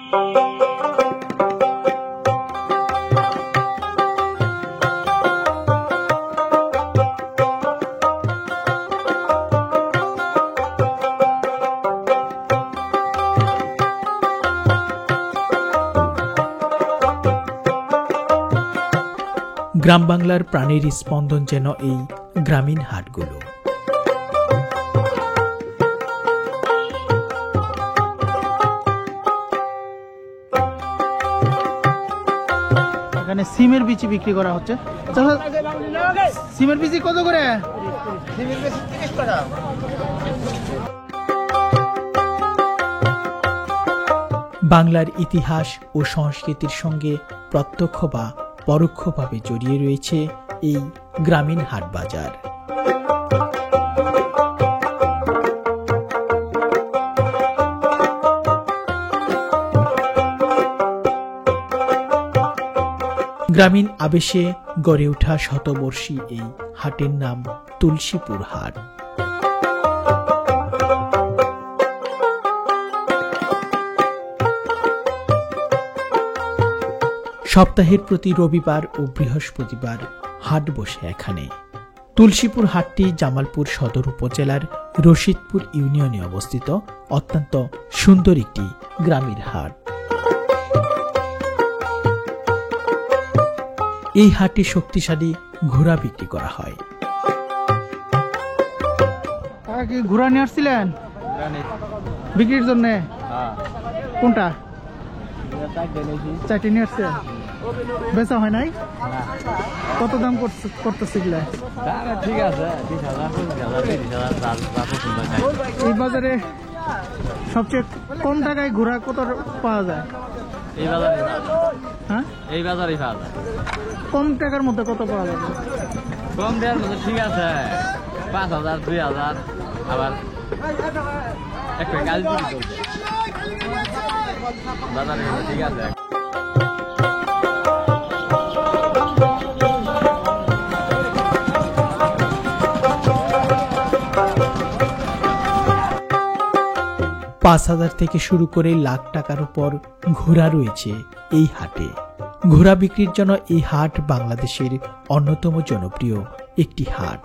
গ্রাম বাংলার প্রাণের স্পন্দন যেন এই গ্রামীণ হাটগুলো। এখানে সিমের বিচি বিক্রি করা হচ্ছে। সিমের বিচি কত করে? সিমের বিচি 30 টাকা। বাংলার ইতিহাস ও সংস্কৃতির সঙ্গে প্রত্যক্ষ বা পরোক্ষভাবে জড়িয়ে রয়েছে এই গ্রামীণ হাট বাজার। গ্রামীণ আবেশে গড়ে ওঠা শতবর্ষী এই হাটের নাম তুলসীপুর হাট। সপ্তাহের প্রতি রবিবার ও বৃহস্পতিবার হাট বসে এখানে। তুলসীপুর হাটটি জামালপুর সদর উপজেলার রশিদপুর ইউনিয়নে অবস্থিত অত্যন্ত সুন্দর একটি গ্রামের হাট। এই হাটে শক্তিশালী ঘোড়া বিক্রি করা হয়। কি ঘোড়া নিয়ে আসছিলেন বিক্রির জন্য? কোনটা? 4টি নিয়ে আসছে। বেচা হয় নাই? কত দাম করতেছে এগুলা? ঠিক আছে, এই বাজারে সবচেয়ে কম টাকায় ঘোড়া কত পাওয়া যায়? এই বাজারে। হ্যাঁ, এই বাজারেই পাওয়া যায়। কম টাকার মধ্যে কত পাওয়া যাবে? কম দেওয়ার মধ্যে ঠিক আছে 5,000 2,000, আবার একটা কাজ বাজারে ঠিক আছে। $5,000 থেকে শুরু করে লাখ টাকার উপর ঘোড়া রয়েছে এই হাটে। ঘোড়া বিক্রির জন্য এই হাট বাংলাদেশের অন্যতম জনপ্রিয় একটি হাট।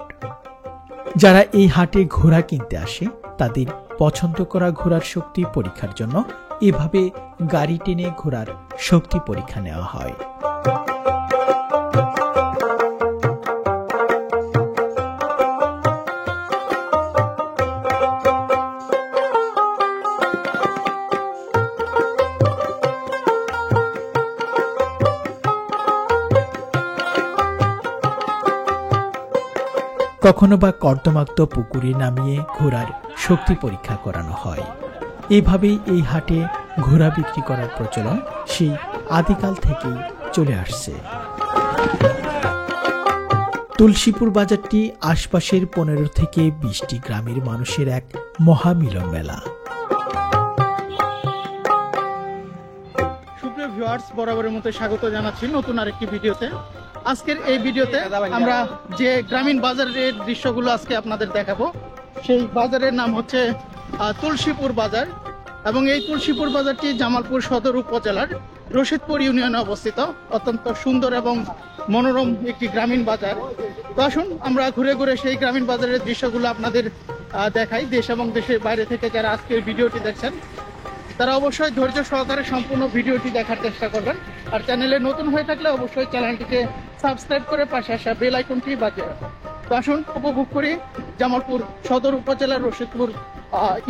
যারা এই হাটে ঘোড়া কিনতে আসে তাদের পছন্দ করা ঘোড়ার শক্তি পরীক্ষার জন্য এভাবে গাড়ি টেনে ঘোড়ার শক্তি পরীক্ষা নেওয়া হয়। কখনো বা কর্দমাক্ত পুকুরে নামিয়ে ঘোড়ার শক্তি পরীক্ষা করানো হয়। এভাবেই এই হাটে ঘোড়া বিক্রি করার প্রচলন সেই আদিকাল থেকেই চলে আসছে। তুলসীপুর বাজারটি আশপাশের 15 থেকে 20টি গ্রামের মানুষের এক মহামিলন মেলা। সুপ্রিয় ভিউয়ার্স, বরাবরের মতো স্বাগত জানাচ্ছি নতুন আরেকটি ভিডিওতে। আজকের এই ভিডিওতে আমরা যে গ্রামীণ বাজারের দৃশ্যগুলো আজকে আপনাদের দেখাবো, সেই বাজারের নাম হচ্ছে তুলসীপুর বাজার, এবং এই তুলসীপুর বাজারটি জামালপুর সদর উপজেলার রশিদপুর ইউনিয়নে অবস্থিত অত্যন্ত সুন্দর এবং মনোরম একটি গ্রামীণ বাজার। তো আসুন আমরা ঘুরে ঘুরে সেই গ্রামীণ বাজারের দৃশ্যগুলো আপনাদের দেখাই। দেশ এবং দেশের বাইরে থেকে যারা আজকের ভিডিওটি দেখছেন তারা অবশ্যই ধৈর্য সহকারে সম্পূর্ণ ভিডিওটি দেখার চেষ্টা করবেন। আর চ্যানেলে নতুন হয়ে থাকলে অবশ্যই চ্যানেলটিকে সাবস্ক্রাইব করে পাশে আসা বেল আইকনটি বাজিয়ে রাখুন। তো আসুন উপভোগ করি জামালপুর সদর উপজেলার রশিদপুর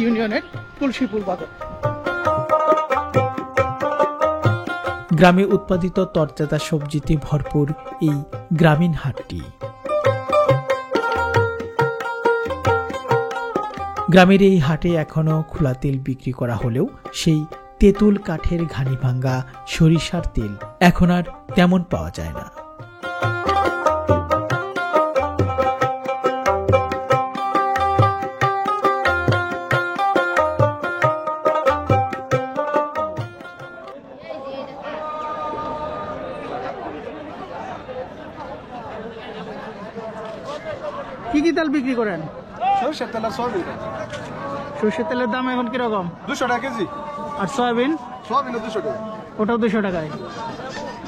ইউনিয়নের তুলসীপুর বাজার। গ্রামে উৎপাদিত তরতাজা সবজিতে ভরপুর এই গ্রামীণ হাটটি। গ্রামের এই হাটে এখনো খোলা তেল বিক্রি করা হলেও সেই তেঁতুল কাঠের ঘানি ভাঙ্গা সরিষার তেল এখন আর তেমন পাওয়া যায় না। কি কি তেল বিক্রি করেন? সরষের তেল আর সয়াবিন। সরষের তেলের দাম এখন কিরকম? 200 টাকা কেজি। আর সয়াবিন? সবই 200 টাকা। ওটাও 200 টাকায়।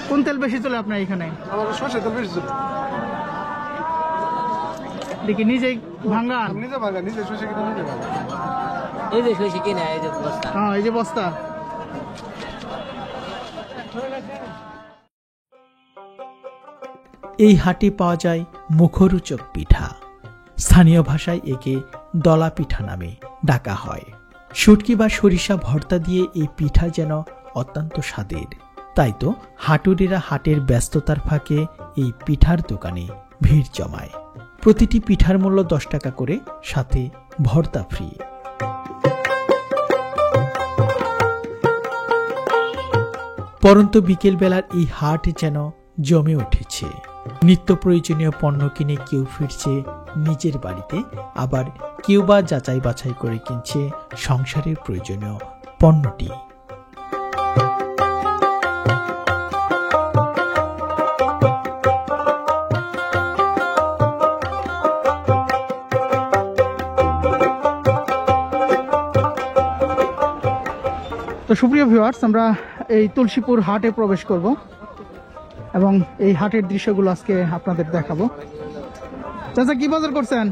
কোন তেল বেশি চলে আপনার এখানে? আমাদের সরষের তেল বেশি চলে। দেখি নিজেই ভাঙান। নিজে ভাঙা, নিজে সরষে কিনে নিজে ভাঙা। এই যে সরষে কিনে এই যে বস্তা। হ্যাঁ, এই যে বস্তা। এই হাটে পাওয়া যায় মুখরোচক পিঠা। স্থানীয় ভাষায় একে দলা পিঠা নামে ডাকা হয়। শুটকি বা সরিষা ভর্তা দিয়ে এই পিঠা যেন অত্যন্ত স্বাদের। তাই তো হাটুরিরা হাটের ব্যস্ততার ফাঁকে এই পিঠার দোকানে ভিড় জমায়। প্রতিটি পিঠার মূল্য 10 টাকা করে, সাথে ভর্তা ফ্রি। পরন্ত বিকেলবেলার এই হাট যেন জমে উঠেছে। নিত্য প্রয়োজনীয় পণ্য কিনে কেউ ফিরছে নিজের বাড়িতে, আবার কেউ বা যাচাই বাছাই করে কিনছে সংসারের প্রয়োজনীয় পণ্যটি। তো সুপ্রিয় ভিউয়ার্স, আমরা এই তুলসীপুর হাটে প্রবেশ করব এবং এই হাটের দৃশ্যগুলো আজকে আপনাদের দেখাবো। চাচা, কি বাজার করছেন?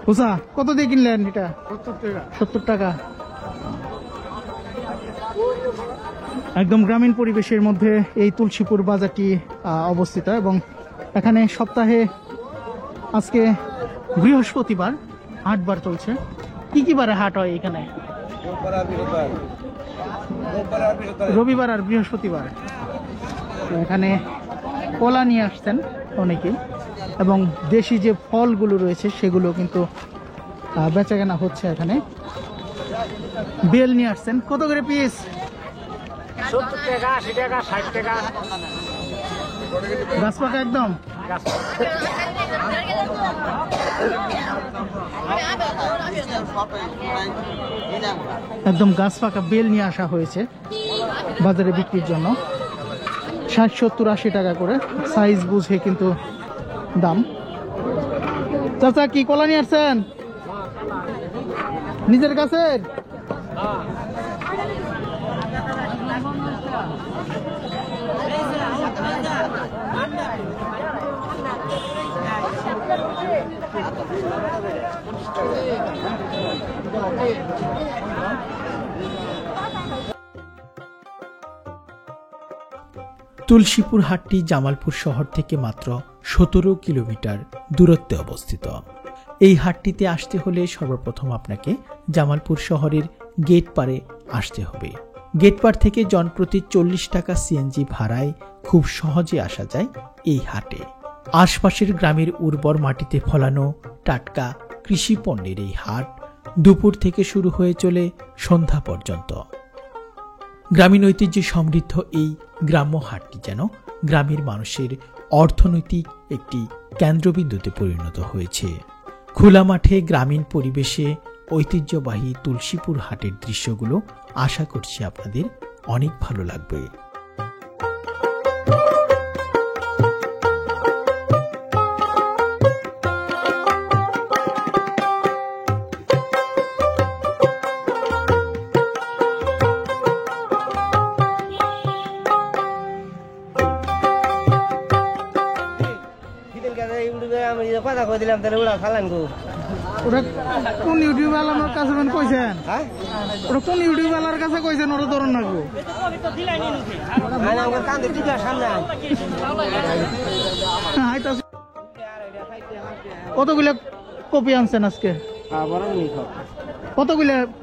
হুসা কত দিয়ে কিনলেন এটা? 70 টাকা। একদম গ্রামীণ পরিবেশের মধ্যে এই তুলসীপুর বাজারটি অবস্থিত এবং এখানে সপ্তাহে আজকে বৃহস্পতিবার হাটবার চলছে। কি কি বারে হাট হয় এখানে? রবিবার আর বৃহস্পতিবার। এখানে কলা নিয়ে আসছেন অনেকেই এবং দেশি যে ফলগুলো রয়েছে সেগুলো কিন্তু বেচাকেনা হচ্ছে। এখানে বেল নিয়ে আসছেন। কত করে পিস? 70 টাকা, 80 টাকা, 60 টাকা। গাছ পাকা একদম। একদম গাছ পাকা বেল নিয়ে আসা হয়েছে বাজারে বিক্রির জন্য। 60, 70, 80 টাকা করে সাইজ বুঝে কিন্তু দাম। চাচা, কি কলা নিয়ে আসছেন নিজের গাছের? তুলসীপুর হাটটি জামালপুর শহর থেকে মাত্র 17 কিলোমিটার দূরত্বে অবস্থিত। এই হাটটিতে আসতে হলে সর্বপ্রথম আপনাকে জামালপুর শহরের গেট পারে আসতে হবে। গেট পার থেকে জনপ্রতি 40 টাকা সিএনজি ভাড়ায় খুব সহজে আসা যায় এই হাটে। আশপাশের গ্রামের উর্বর মাটিতে ফলানো টাটকা কৃষি পণ্যের এই হাট দুপুর থেকে শুরু হয়ে চলে সন্ধ্যা পর্যন্ত। গ্রামীণ ঐতিহ্যে সমৃদ্ধ এই গ্রাম্য হাটটি যেন গ্রামের মানুষের অর্থনৈতিক একটি কেন্দ্রবিন্দুতে পরিণত হয়েছে। খোলা মাঠে গ্রামীণ পরিবেশে ঐতিহ্যবাহী তুলসীপুর হাটের দৃশ্যগুলো আশা করছি আপনাদের অনেক ভালো লাগবে। কথা কই দিলাম তাহলে ওরা খালান গো। ওটা কোন ইউটিউব আলার কাছে কইছেন? ওটা কোন ইউটিউব আলার কাছে কইছেন? ওরা ধরুন না গো। কতগুলো কপি আনছেন আজকে?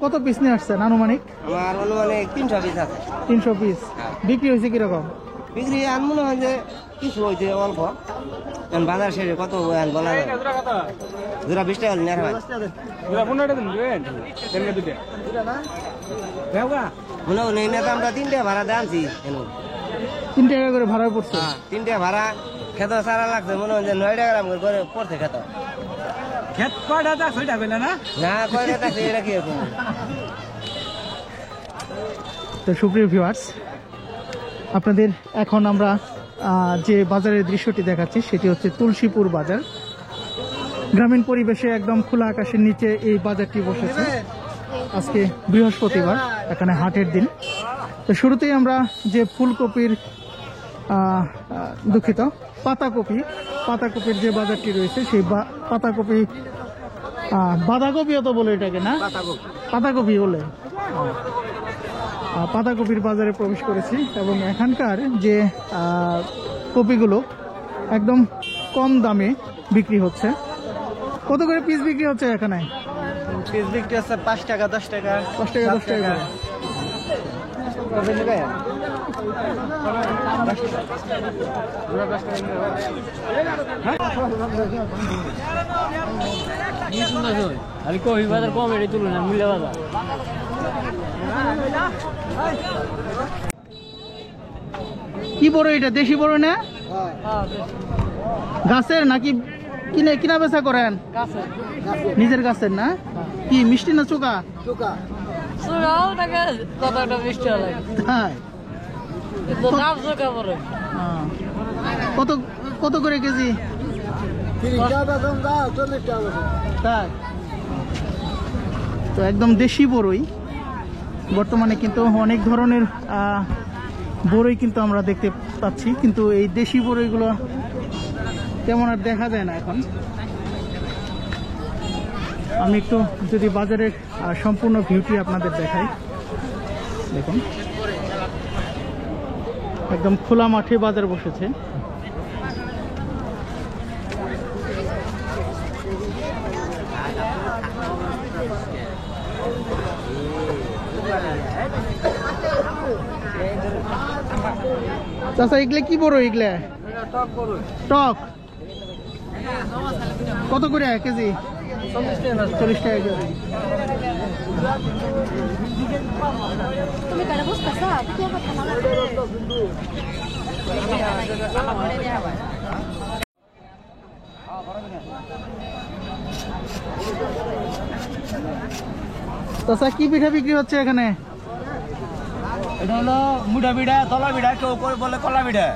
কত পিস নিয়ে আসছেন আনুমানিক? আমার অনুমানিক 300 পিস আছে। 300 পিস। বিক্রি হয়েছে কিরকম? বিক্রি মনে হয় যে কিছু হয়েছে অল্প। বাজার শেষে কত বলা যায়? জোড়া 20 টাকা নেওয়া হয়। মনে হয় নেই, আমরা 3 টাকা ভাড়া দিয়ে আনছি। 3 টাকা করে ভাড়া পড়ছে? 3 টাকা ভাড়া। খেত সারা লাগছে মনে হয় যে 9 টাকা করে পড়ছে খেত। খেত কয়টা তা ছয়টা কইলা না? না, কয়টা আছে এটা কি এরকম? তো সুপ্রিয় ভিউয়ার্স, আপনাদের এখন আমরা যে বাজারের দৃশ্যটি দেখাচ্ছি সেটি হচ্ছে তুলসীপুর বাজার। গ্রামীণ পরিবেশে একদম খোলা আকাশের নিচে এই বাজারটি বসেছে। আজকে বৃহস্পতিবার। এখানে হাটের দিন। তো শুরুতেই আমরা যে ফুলকপির দুঃখিত পাতাকপির যে বাজারটি রয়েছে সেই পাতাকপি বাঁধাকপিও তো বলে এটাকে না, পাতাকপি বলে, পাতাকপির বাজারে প্রবেশ করেছি এবং এখানকার যে কপিগুলো একদম কম দামে বিক্রি হচ্ছে। কত করে পিস বিক্রি হচ্ছে এখানে? পিস বিক্রি আছে 5 টাকা 10 টাকা 5 টাকা 10 টাকা। আর কপি বাজার কম এটাই তুলুন না, মূল্য বাজার। কি বড় এটা? দেশি বড় না? গাছের নাকি কিনা বেচা করেন? নিজের গাছের না? কি মিষ্টি না চোকা? কতটা মিষ্টি লাগে তাই? নাম চোখা পড়ে। কত কত করে কেজি? তাই? তো একদম দেশি বড়ই। বর্তমানে কিন্তু অনেক ধরনের বড়ই কিন্তু আমরা দেখতে পাচ্ছি, কিন্তু এই দেশি বড়ইগুলো তেমন আর দেখা যায় না এখন। আমি একটু যদি বাজারের সম্পূর্ণ ভিউটি আপনাদের দেখাই, দেখুন একদম খোলা মাঠে বাজার বসেছে। চাচা এগুলা কি বড়? এগুলা টক কত করে কেজি? 40 টাকা কেজি। চাচা কি পিঠা বিক্রি হচ্ছে এখানে? এটা হলো মুড়া পিঠা, তলা পিঠা, কেউ বলে কলা পিঠা।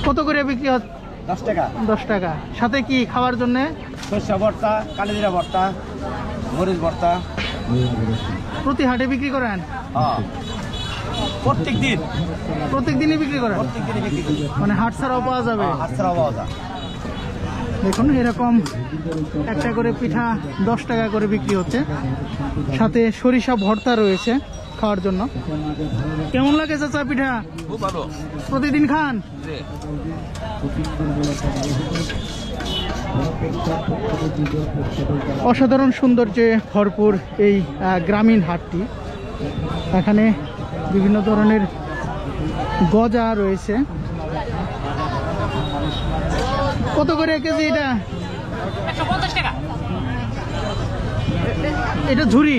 কত করে বিক্রি হচ্ছে? 10 টাকা। 10 টাকা। সাথে কি খাওয়ার জন্য? সরষা ভর্তা, কালিজিরা ভর্তা, মরিচ ভর্তা। প্রতি হাটে বিক্রি করেন? হ্যাঁ, প্রত্যেক দিনই বিক্রি করেন? মানে হাট ছাড়াও পাওয়া যাবে? হাট ছাড়াও পাওয়া যায়। দেখুন এরকম একটা করে পিঠা 10 টাকা করে বিক্রি হচ্ছে, সাথে সরিষা ভর্তা রয়েছে খাওয়ার জন্য। কেমন লাগে চাচা পিঠা? খুব ভালো। প্রতিদিন খান? অসাধারণ সৌন্দর্যে ভরপুর এই গ্রামীণ হাটটি। এখানে বিভিন্ন ধরনের গজা রয়েছে। কত করে কেজি এটা? 150 টাকা। এটা ঝুরি?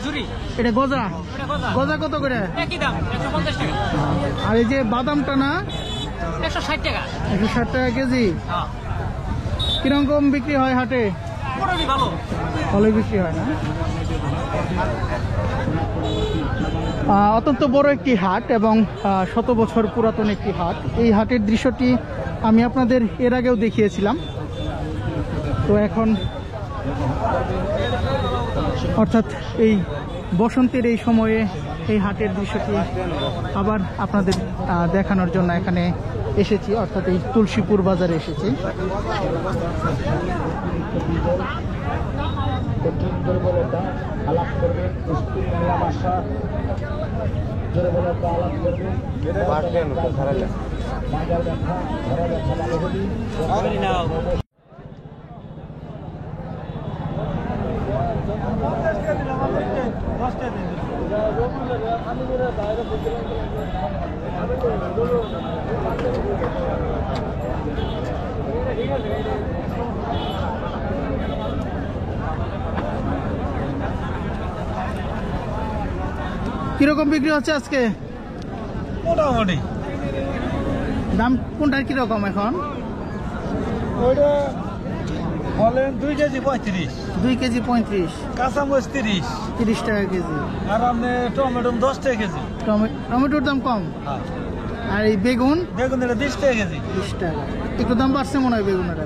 ঝুরি। এটা গজা? গজা কত করে? একই দাম, 150 টাকা। আর এই যে বাদামটা না? 160 টাকা। 160 টাকা কেজি। কিরকম বিক্রি হয় হাটে? মোটামুটি ভালো। ভালোই বিক্রি হয় না? অত্যন্ত বড় একটি হাট এবং 100 বছর পুরাতন একটি হাট। এই হাটের দৃশ্যটি আমি আপনাদের এর আগেও দেখিয়েছিলাম। তো এখন অর্থাৎ এই বসন্তের এই সময়ে এই হাটের দৃশ্যটি আবার আপনাদের দেখানোর জন্য এখানে এসেছি, অর্থাৎ এই তুলসীপুর বাজারে এসেছি। কিরকম বিক্রি হচ্ছে আজকে? মোটামুটি দাম কোনটার কিরকম এখন? ওইটা বলেন 2 কেজি 35, 2 কেজি 35, কাঁচামরিচ 30 টাকা কেজি। আর আপনি টমেটো 10 টাকা কেজি। টমেটোর দাম কম। আর এই বেগুন? বেগুন 20 টাকা কেজি। 20 টাকা। একটু দাম বাড়ছে মনে হয় বেগুনের।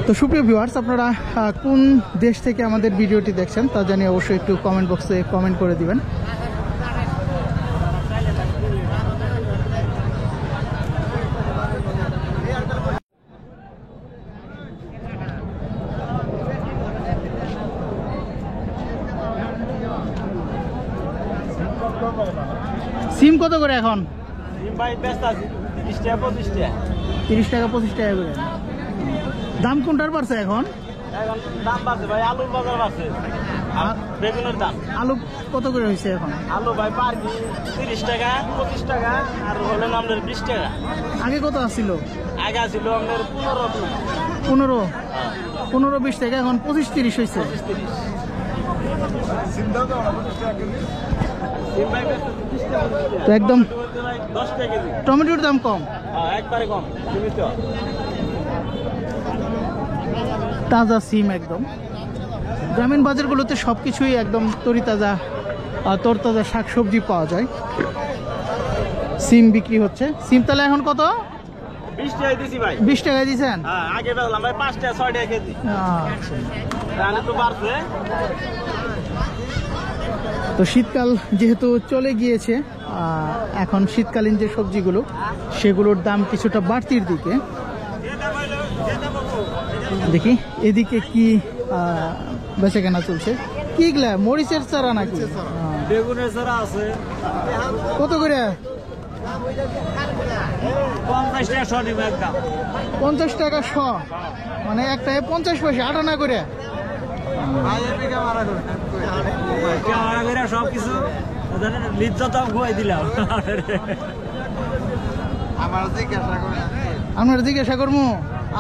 তো সুপ্রিয় ভিউয়ার্স, আপনারা কোন দেশ থেকে আমাদের ভিডিওটি দেখছেন তা জানিয়ে অবশ্যই একটু কমেন্ট বক্সে কমেন্ট করে দিবেন। সিম কত করে এখন? ভাই ব্যস্ত আছি 30 টাকা 25 টাকা 30 টাকা 25 টাকা করে। দাম কোনটার বাড়ছে এখন? এখন দাম বাড়ছে ভাই, আলুর বাজার বাড়ছে আর বেগুনের দাম। আলু কত করে হয়েছে এখন? আলু ভাই পার কেজি 30 টাকা 25 টাকা আর হলো আমাদের 20 টাকা। আগে কত আসছিল? আগে ছিল আমাদের 15 20 টাকা, এখন 25-30 হয়েছে। 25-30 ভাই ব্যস্ত 30 টাকা 25 টাকা। তো একদম 10 টাকা কেজি। টমেটোর দাম কম, একবারে কম সীমিত। তাজা সিম একদম। গ্রামীণ বাজারগুলোতে সব কিছুই একদম তরিতাজা তরতাজা শাকসবজি পাওয়া যায়। সিম বিক্রি হচ্ছে। সিম তাহলে এখন কত? 20 টাকা দিছি ভাই। 20 টাকায় দিয়েছেন? হ্যাঁ, আগে বেচলাম ভাই 5 টাকা 6 টাকা কেজি। আচ্ছা। তাহলে তো বাড়ছে। তো শীতকাল যেহেতু চলে গিয়েছে, এখন শীতকালীন যে সবজিগুলো সেগুলোর দাম কিছুটা বাড়তির দিকে। দেখি এদিকে কি বেচা কেনা চলছে। কি গুলা মরিচের চারা নাকি? বেগুনের চারা আছে কত করে? 50 টাকা শ নিবে একদম। 50 টাকা শ, মানে একটায় 50 পয়সা, 8 আনা করে। ক্যামেরা করে সব কিছু লিজ্জত খুয়াই দিলাম। আপনারা জিজ্ঞাসা করবো?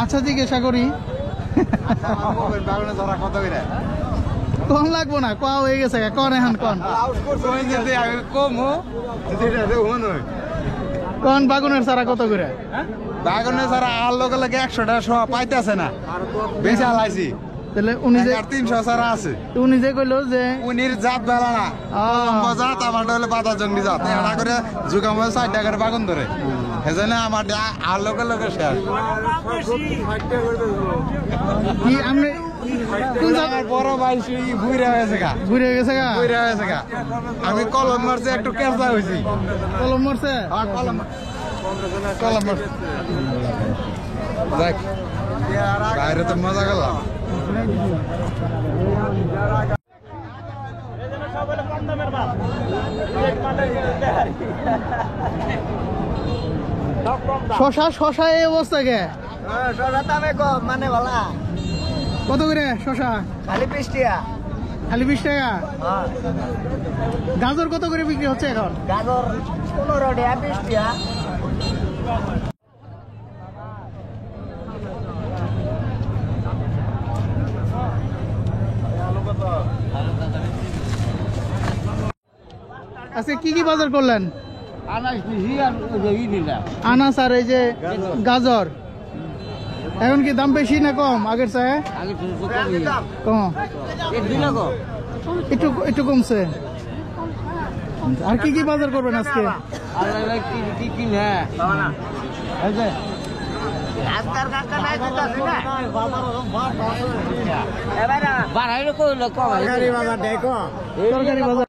আচ্ছা জিজ্ঞাসা করি। কম লাগবো না, ক হয়ে গেছে, কন এখন কন কন বাগুনের চারা কত করে? বাগানে সারা আর লোক লাগে 100 টাকা সহ পাইতেছে না, বেশি আলাইছি। তাহলে উনি যে 300 সারা আছে। উনি যে কইলো যে উনির জাত বেলা না, লম্বা জাত, আমার হলে বাদা জঙ্গি জাত। এটা করে যুগাম 60 টাকার বাগান ধরে, সেজন্য আমার আর লোকের লোকের শেষ। কি আপনি কোন আমার বড় ভাই ঘুরে হয়েছে গা, ঘুরে গেছে গা? ঘুরে হয়েছে গা। আমি কলম মারছে, একটু কেঁচা হয়েছি। কলম মরছে? কলম মারছে। দেখ বাইরে তো মজা করলাম। শশা শশা এই অবস্থা কে? মানে বলা কত করে শশা? খালি 20 টাকা। খালি 20 টাকা? গাজর কত করে বিক্রি হচ্ছে এখন? গাজর 15 টাকা 20 টাকা। আজকে কি কি বাজার করলেন? আনাজ নিছি আর ওই নিলাম। আনাস আর এই যে গাজর, এখন কি দাম বেশি না কম আগের চেয়ে? আগে তো কমই। কম, একটু একটু কমছে। আর কি কি বাজার করবেন আজকে? আর কি কি না এই যে আজকাল কাকা নাই দিতাছি না। বাড়াইলে কইলো কম। তরকারি বাজার দেখো। তরকারি বাজার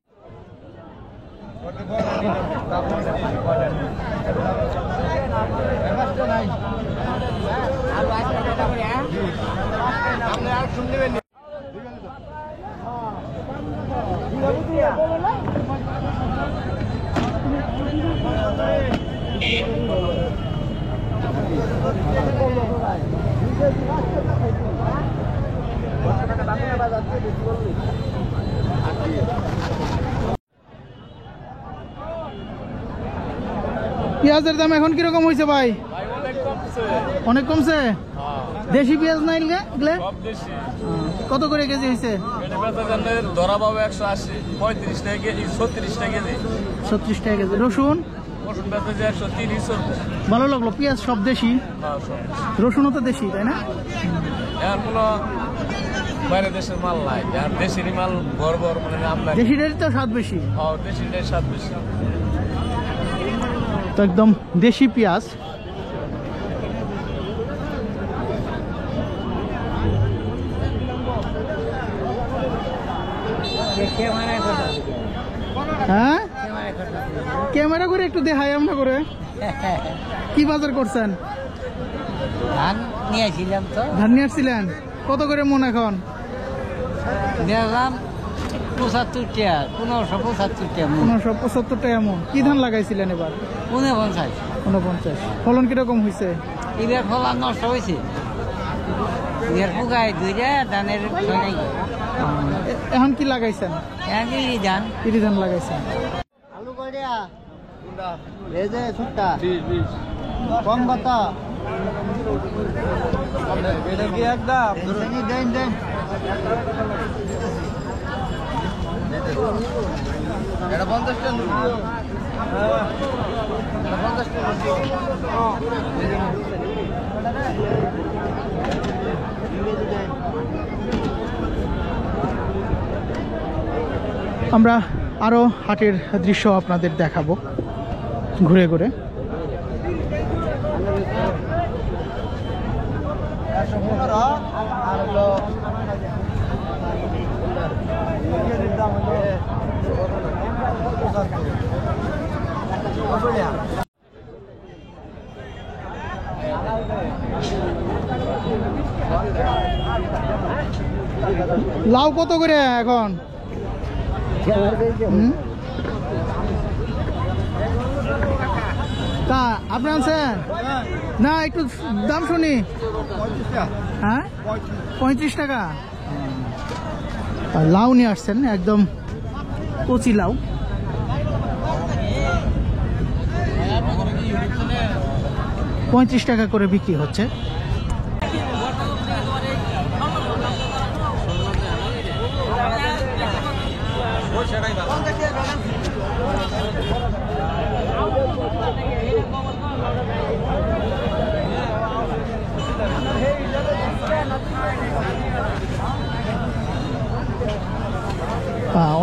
পেঁয়াজের দাম এখন কিরকম হয়েছে ভাই? অনেক কমছে। দেশি পেঁয়াজ নাই গেলে কত করে কেজি হয়েছে? ধরা পাবো 180, 35 টাকা কেজি, 36 টাকা কেজি। 36 টাকা কেজি। রসুন? রসুন বেচা যায় 130 চলবে। ভালো লাগলো, পেঁয়াজ সব দেশি, রসুনও তো দেশি, তাই না? এখন কোনো বাইরে দেশের মাল নাই, আর দেশেরই মাল বড় বড় মানে আমদানি। দেশিটারই তো স্বাদ বেশি। দেশিটাই স্বাদ বেশি। তো একদম দেশি পেঁয়াজ। হ্যাঁ ক্যামেরা করে একটু দেখাই আমরা করে কি বাজার করছেন? ধান নিয়েছিলাম তো ধান নিয়ে আসছিলেন, কত করে মন এখন? দেখলাম 75 টাকা 1575 টাকা 1575 টাকা মন। কি ধান লাগাইছিলেন এবার? 49 49। ফলন কিরকম হয়েছে? এবার ফলন নষ্ট হয়েছে, এবার ফুকায় দুইটা ধানের নাই। এখন কি লাগাইছেন? একই ধান ইরি ধান লাগাইছেন। আলু কয়টা এই যে ছুটটা কম কত এটা কি একদম দেন দেন এটা 50 টাকা এটা 50 টাকা আমরা আরো হাটের দৃশ্য আপনাদের দেখাবো ঘুরে ঘুরে। লাউ কত করে এখন? তা আপনি আনছেন না? একটু দাম শুনি। হ্যাঁ 35 টাকা। লাউ নিয়ে আসছেন, একদম কচি লাউ। $35 টাকা করে বিক্রি হচ্ছে।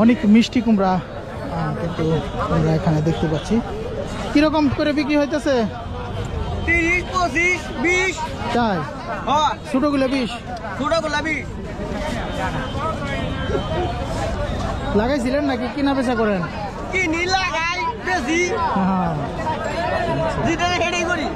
অনেক মিষ্টি কুমড়া কিন্তু আমরা এখানে দেখতে পাচ্ছি। কিরকম করে বিক্রি হইতেছে? 30 25 20 তাই ছোটগুলো 20, ছোটগুলা 20 লাগাইছিলেন নাকি কিনা বেচা করেন? কিনি লাগাই বেশি হ্যাঁ যেটা হেডেই করি।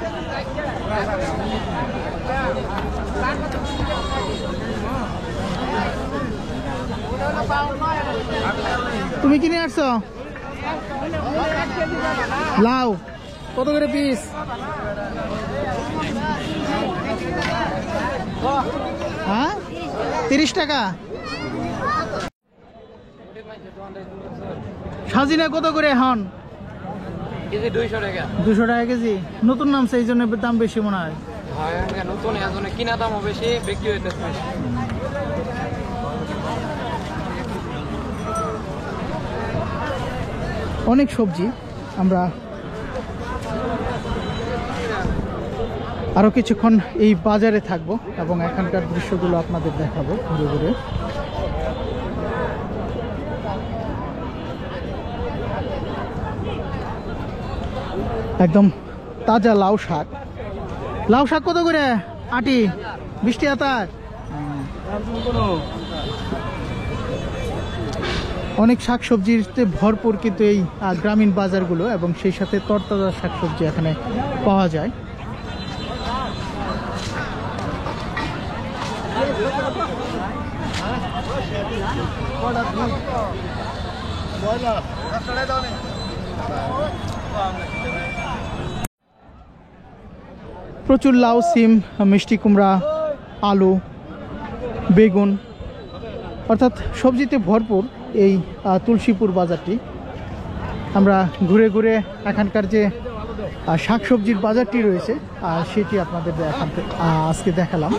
তুমি কিনে আসছো লাউ কত করে পিস? হ্যাঁ 30 টাকা। সাজিনা কত করে এখন? কেজি 200 টাকা। 200 টাকা কেজি। নতুন নামছে এই জন্য দাম বেশি মনে হয়। নতুন এজন্য কিনা দামও বেশি, বিক্রি হইতেছে বেশি। অনেক সবজি। আমরা আরো কিছুক্ষণ এই বাজারে থাকবো এবং এখানকার দৃশ্যগুলো আপনাদের দেখাবো ঘুরে ঘুরে। একদম তাজা লাউ শাক। লাউ শাক কত করে আটি? 20 টাকা তার। অনেক শাকসবজিতে ভরপুর কিন্তু এই গ্রামীণ বাজারগুলো, এবং সেই সাথে তরতাজা শাকসবজি এখানে পাওয়া যায়। প্রচুর লাউ, সিম, মিষ্টি কুমড়া, আলু, বেগুন, অর্থাৎ সবজিতে ভরপুর এই তুলসীপুর বাজারটি। আমরা ঘুরে ঘুরে এখানকার যে শাকসবজির বাজারটি রয়েছে সেটি আপনাদের আজকে দেখালাম।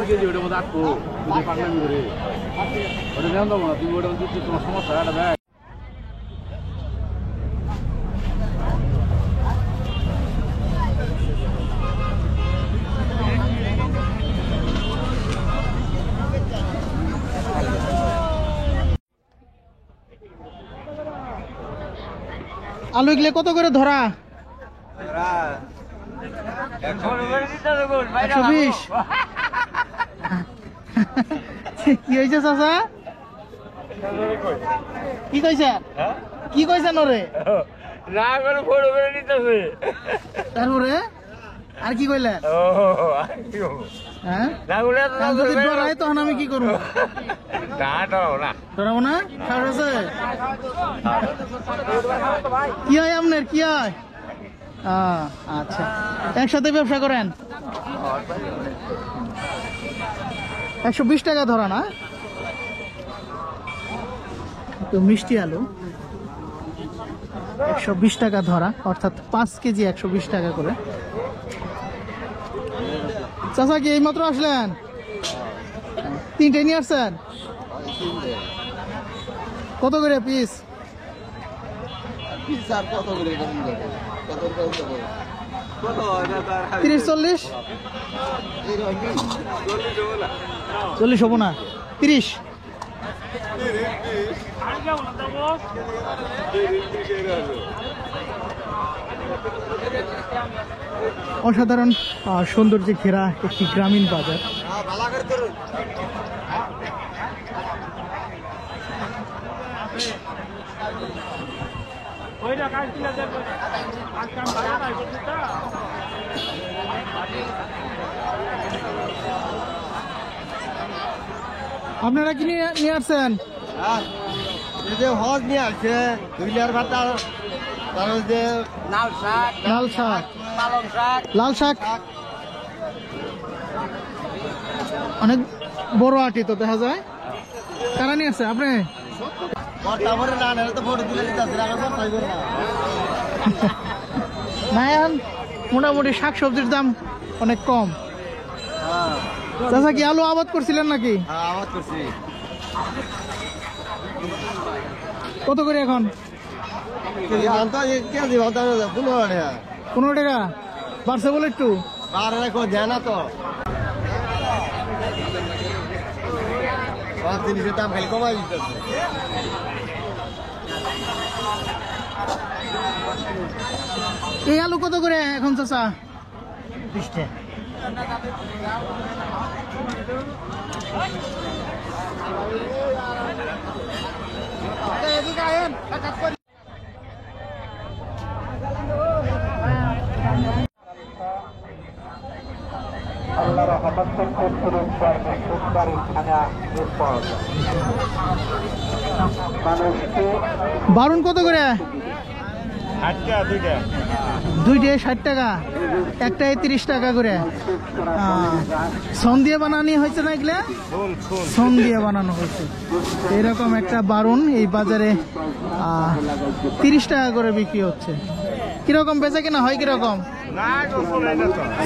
আলু এগুলো কত করে ধরা? 120। কি হয়েছে চাচা? কি কইছেন কি কইছেন ওরে না করে ফটো করে নিতেছে তারপরে আর কি কইলেন হ্যাঁ না বলে যদি ডরাই তখন আমি কি করবো না ডরাও না ডরাবো না সাহস আছে কি হয় আপনার কি হয় আচ্ছা একসাথে ব্যবসা করেন 120 টাকা ধরা না তো মিষ্টি আলু 120 টাকা ধরা অর্থাৎ 5 কেজি 120 টাকা করে চাচা কি এইমাত্র আসলেন 3টে নিয়ে আসছেন কত করে পিস কত করে 30-40 40 হবো না 30 অসাধারণ সৌন্দর্যে ঘেরা একটি গ্রামীণ বাজার আপনারা কি নিয়ে আসছেন হজ নিয়ে আসছে 2 লিটার ভাত তার যে লাল শাক লাল শাক পালং শাক লাল শাক অনেক বড় আটি তো দেখা যায় কারা নিয়ে আসছে আপনি না এখন মোটামুটি শাক সবজির দাম অনেক কম চাচা কি আলু আবাদ করছিলেন নাকি আবাদ করছি কত করে এখন 15 টাকা বাড়ছে বলে একটু দেয় না তো জিনিসের দাম খালি কমাই দিতেছে এই আলু কত করে এখন চাচা 20 টাকা বারুন কত করে 2টায় 60 টাকা একটায় 30 টাকা করে সন দিয়ে বানানি হয়েছে না এগুলা সন দিয়ে বানানো হয়েছে এরকম একটা বারুন এই বাজারে 30 টাকা করে বিক্রি হচ্ছে কিরকম বেচা কিনা হয় কিরকম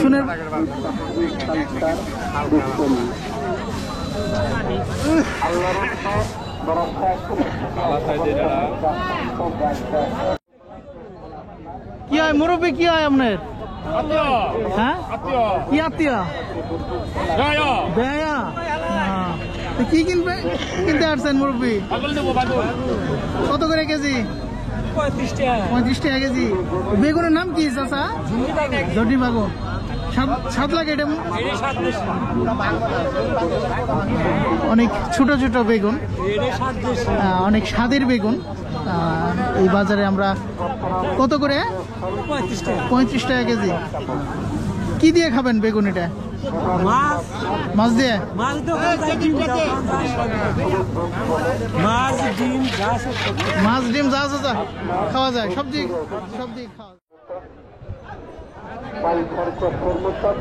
শুনে কি হয় মুরব্বী কি হয় আপনার হ্যাঁ কি আত্মীয় বেয়া তো কি কিনতে আসছেন মুরব্বী কত করে কেজি 35 টাকা কেজি বেগুনের নাম কি চাচা জটি বাগুন স্বাদ লাগে এটা অনেক ছোট ছোট বেগুন অনেক স্বাদের বেগুন এই বাজারে আমরা কত করে 35 টাকা কেজি কি দিয়ে খাবেন বেগুন এটা মাছ দিয়ে মাছ ডিম যা যা খাওয়া যায় সবজি খাওয়া যায়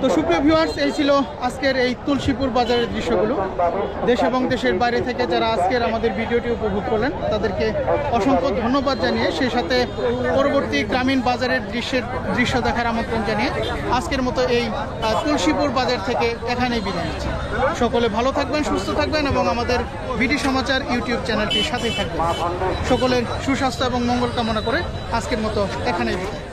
তো সুপ্রিয় ভিউয়ার্স এই ছিল আজকের এই তুলসীপুর বাজারের দৃশ্যগুলো দেশ এবং দেশের বাইরে থেকে যারা আজকের আমাদের ভিডিওটি উপভোগ করলেন তাদেরকে অসংখ্য ধন্যবাদ জানিয়ে সেই সাথে পরবর্তী গ্রামীণ বাজারের দৃশ্য দেখার আমন্ত্রণ জানিয়ে আজকের মতো এই তুলসীপুর বাজার থেকে এখানেই বিদায় নিচ্ছি সকলে ভালো থাকবেন সুস্থ থাকবেন এবং আমাদের বিডি সমাচার ইউটিউব চ্যানেলটির সাথেই থাকবেন সকলের সুস্বাস্থ্য এবং মঙ্গল কামনা করে আজকের মতো এখানেই বিদায়।